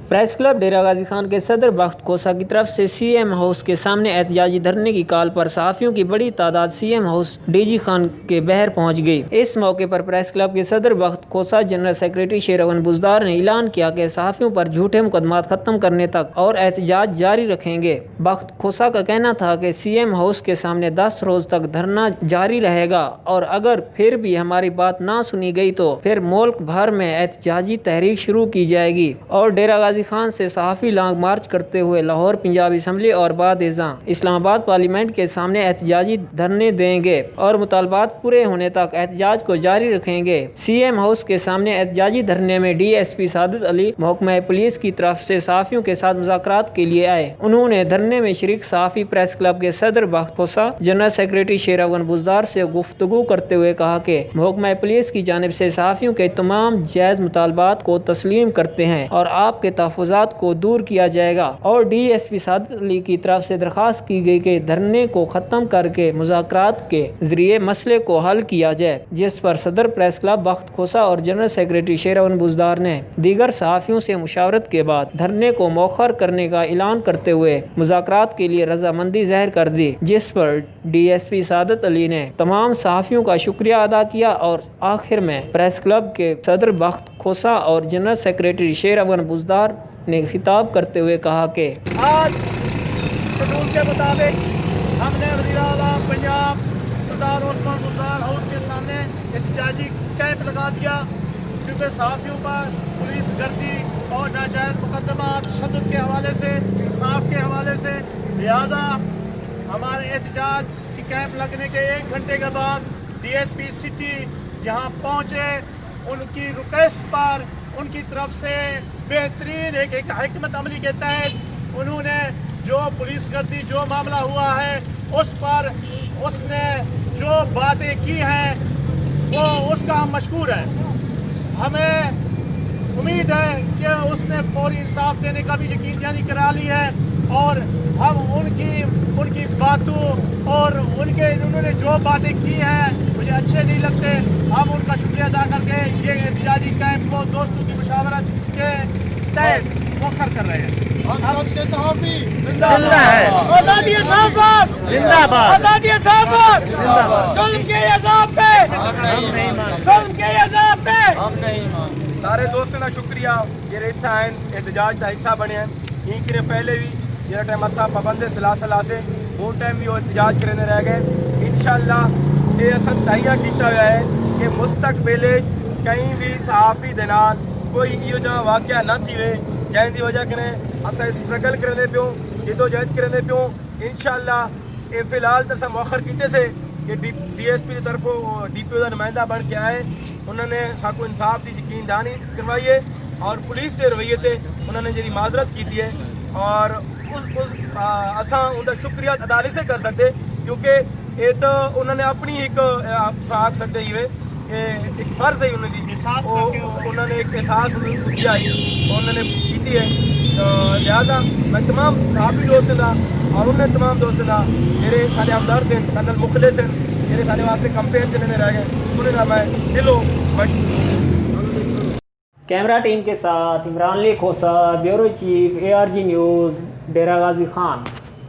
Press club डेरा गाजी खान के सदर बख्त खोसा की तरफ से सीएम हाउस के सामने एहतजाजी धरने की कॉल पर सहाफ़ियों की बड़ी तादाद सीएम हाउस डीजी खान के बहर पहुंच गई। इस मौके पर प्रेस क्लब के सदर बख्त खोसा जनरल सेक्रेटरी शेरवन बुजदार ने ऐलान किया कि सहाफ़ियों पर झूठे मुकदमात खत्म करने तक और एहतजाज जारी रखेंगे। बख्त खोसा का कहना था कि सीएम हाउस के सामने 10 रोज तक धरना जारी रहेगा और अगर फिर भी हमारी बात ना सुनी गई तो फिर मुल्क भर में एहतजाजी तहरीक शुरू की जाएगी और डेरा गाजी खान से सहाफ़ी लॉन्ग मार्च करते हुए लाहौर पंजाब असम्बली और बाद इस्लामाबाद पार्लियामेंट के सामने एहतजाजी धरने देंगे और मुतालबात पूरे होने तक एहतजाज को जारी रखेंगे। सीएम हाउस के सामने एहतजाजी धरने में DSP सादिक अली महकमा पुलिस की तरफ से सहाफ़ियों के साथ मुज़ाकरात के लिए आए। उन्होंने धरने में शरीक सहाफ़ी प्रेस क्लब के सदर बख्त खोसा जनरल सेक्रेटरी शेरवन बुजदार से गुफ्तगू करते हुए कहा कि महकमा पुलिस की जानिब से सहाफ़ियों के तमाम जायज़ मुतालबात को तस्लीम करते हैं और आपके तहफ़्फ़ुज़ात को दूर किया जाएगा और DSP सादिक अली की तरफ से दरख्वास्त की गई कि धरने को ख़त्म करके मुज़ाकरात के ज़रिए मसले को हल किया जाए, जिस पर सदर प्रेस क्लब बख्त खोसा और जनरल सेक्रेटरी शेरवन बुजदार ने दीगर सहाफ़ियों से मुशावरत के बाद धरने को मौखर करने का ऐलान करते हुए मुज़ाकरात के लिए रजामंदी ज़ाहिर कर दी, जिस पर DSP सादिक अली ने तमाम सहाफ़ियों का शुक्रिया अदा किया और आखिर में प्रेस क्लब के सदर बख्त खोसा और जनरल सेक्रेटरी शेरवन बुजदार ने खिताब करते हुए कहा कि आज शेड्यूल के मुताबिक हमने वज़ीर आला पंजाब सरदार ओस्मान बुजदार हाउस के सामने एहतजाजी कैंप लगा दिया, क्योंकि सहाफ़ियों पर पुलिस गर्दी और नाजायज़ मुकदमा तशद्दुद के हवाले से, इंसाफ के हवाले से, लिहाजा हमारे एहतजाज की कैंप लगने के 1 घंटे के बाद DSP सिटी यहाँ पहुँचे। उनकी रिक्वेस्ट पर उनकी तरफ से बेहतरीन एक हिकमत अमली के तहत उन्होंने जो पुलिस गर्दी जो मामला हुआ है उस पर उसने जो बातें की हैं वो उसका हम मशकूर है। हमें उम्मीद है कि उसने फौरी इंसाफ देने का भी यकीन दहानी करा ली है और हम उनकी बातों और उन्होंने जो बातें की हैं मुझे अच्छे नहीं लगते, हम उनका शुक्रिया अदा करके ये एहतजाजी कैंप को दोस्तों की मुशावरत के तहत मुखर कर रहे हैं। आज़ादी सहाफ़त जिंदाबाद, आज़ादी सहाफ़त जिंदाबाद, जुल्म के अज़ाब पे जुल्म के अज़ाब पे सारे दोस्तों का शुक्रिया ये रहता है एहतजाज का हिस्सा बने हैं। इनके पहले भी जो टाइम असा पाबंद सलासला से वो टाइम भी वो एहतजाज करने रह गए। इंशाअल्लाह ये असा तैयार किया हुआ है कि मुस्तकबिल कहीं भी सहाफ़ी दे नाल कोई इहो जहाँ वाक़या न थी जैसी वजह कने असा स्ट्रगल करने पियो जदोजहद करने पियो। इंशाअल्लाह ये फिलहाल तो असा मौखर किते से कि DSP की तरफों DPO का नुमाइंदा बन के आए, उन्होंने साकू इंसाफ की यकीन दहानी करवाई है और पुलिस के रवैये से उन्होंने जी माजरत की है और असा उनका शुक्रिया अदा नहीं से कर सकते, क्योंकि ये तो उन्होंने अपनी एक आख सकते ही एक फर्ज है उन्होंने एक एहसास किया उन्होंने की है। लिहाजा मैं तमाम सहाफ़ी दोस्तों का और उन्हें तमाम दोस्तों का मेरे सारे हमदर्द हैं, कर्नल मुखलिस हैं, मेरे सारे वास्ते कंपेन चलने रह गए, उन्हें मैं दिलों मशहूर। कैमरा टीम के साथ इमरान अली खोसा, ब्यूरो चीफ ARG न्यूज़, डेरा गाजी खान।